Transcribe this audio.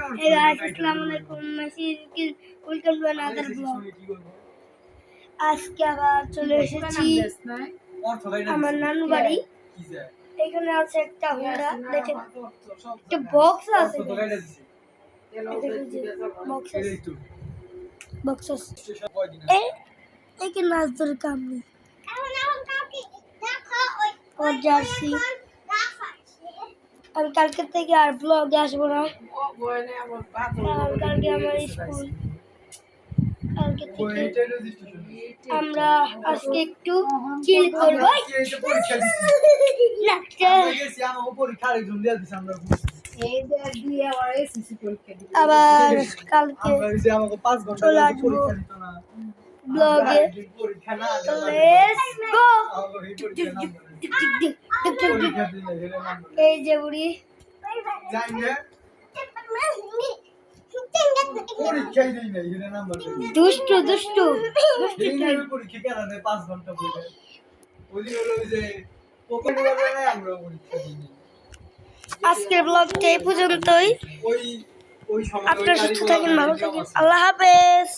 Hey guys, Assalamualaikum. Welcome to another vlog. আজকে আবার চলে এসেছি আমার নানু বাড়ি। এখানে আছে একটা হুন্ডা, দেখেন একটা বক্স আছে, এই নাজদুল কামনি ওর জার্সি। আমি কালকে থেকে আর ব্লগে আসবো না, কালকে আমার স্কুল। কালকে থেকে আমরা আজকে একটু চিল করবো। আবার কালকে চলে আসবো ব্লগে। এই যে বুড়ি দুষ্টু দুষ্টু আজকের ব্লগটা এই পর্যন্তই। আপনারা সুস্থ থাকেন, ভালো থাকেন, আল্লাহ হাফেজ।